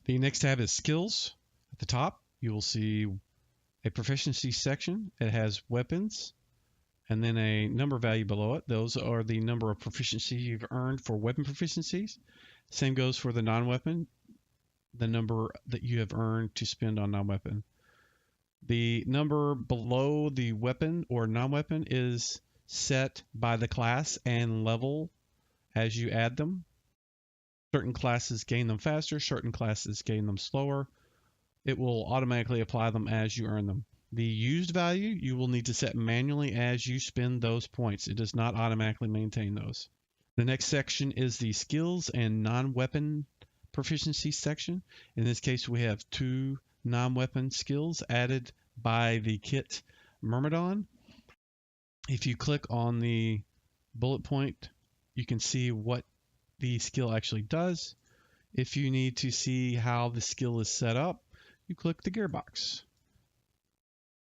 The next tab is Skills. At the top, you will see a Proficiency section. It has weapons and then a number value below it. Those are the number of proficiency you've earned for weapon proficiencies. Same goes for the non-weapon, the number that you have earned to spend on non-weapon. The number below the weapon or non-weapon is set by the class and level as you add them. Certain classes gain them faster, certain classes gain them slower. It will automatically apply them as you earn them. The used value you will need to set manually as you spend those points. It does not automatically maintain those. The next section is the skills and non-weapon proficiency section. In this case, we have 2 non-weapon skills added by the kit Myrmidon. If you click on the bullet point, you can see what the skill actually does. If you need to see how the skill is set up, you click the gearbox.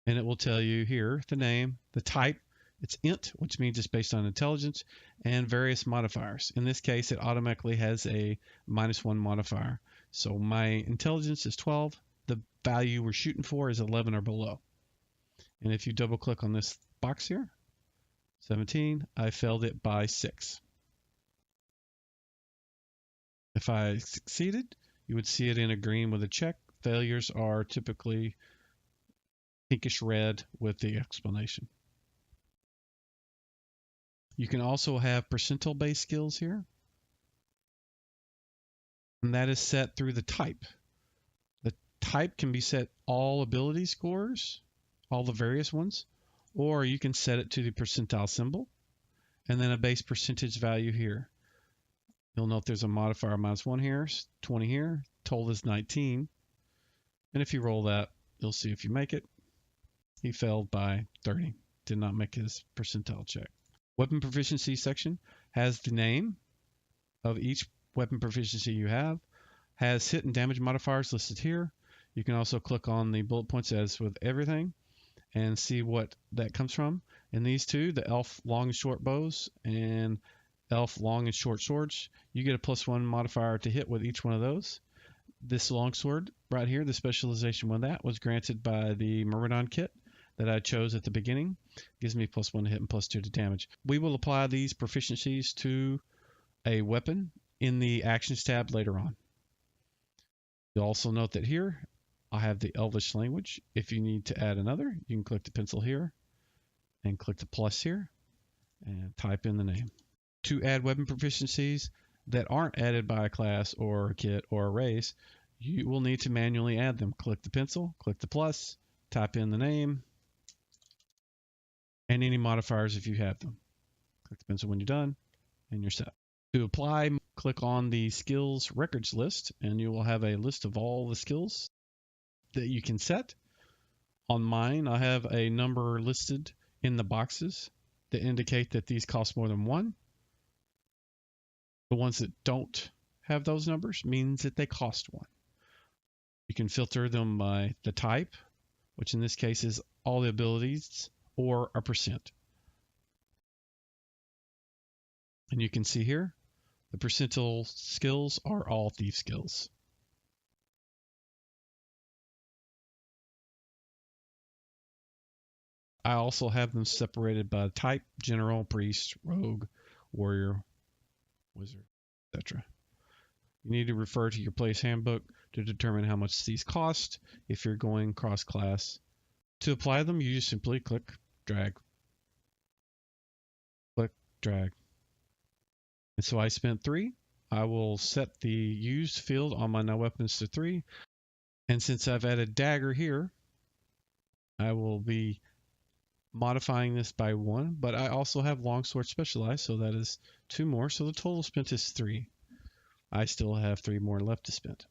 And it will tell you here the name, the type, it's int, which means it's based on intelligence, and various modifiers. In this case, it automatically has a -1 modifier. So my intelligence is 12. The value we're shooting for is 11 or below. And if you double click on this box here, 17, I failed it by 6. If I succeeded, you would see it in a green with a check. Failures are typically pinkish red with the explanation. You can also have percentile-based skills here, and that is set through the type. The type can be set all ability scores, all the various ones, or you can set it to the percentile symbol, and then a base percentage value here. You'll note there's a modifier -1 here, 20 here, total is 19, and if you roll that, you'll see if you make it. He failed by 30, did not make his percentile check. Weapon proficiency section has the name of each weapon proficiency you have, has hit and damage modifiers listed here. You can also click on the bullet points as with everything and see what that comes from. In these two, the elf long and short bows and elf long and short swords, you get a +1 modifier to hit with each one of those. This longsword right here, the specialization with that was granted by the Myrmidon kit that I chose at the beginning. Gives me +1 to hit and +2 to damage. We will apply these proficiencies to a weapon in the actions tab later on. You'll also note that here I have the Elvish language. If you need to add another, you can click the pencil here and click the plus here and type in the name. To add weapon proficiencies that aren't added by a class or a kit or a race, you will need to manually add them. Click the pencil, click the plus, type in the name, and any modifiers if you have them. Click the pencil when you're done, and you're set. To apply, click on the skills records list, and you will have a list of all the skills that you can set. On mine, I have a number listed in the boxes that indicate that these cost more than 1. The ones that don't have those numbers means that they cost 1. You can filter them by the type, which in this case is all the abilities or a percent. And you can see here, the percentile skills are all thief skills. I also have them separated by type: general, priest, rogue, warrior, wizard, etc. You need to refer to your place handbook to determine how much these cost if you're going cross-class. To apply them, you just simply click, drag, click, drag. And so I spent 3. I will set the used field on my now weapons to 3. And since I've added dagger here, I will be modifying this by 1, but I also have longsword specialized, so that is 2 more. So the total spent is 3. I still have 3 more left to spend.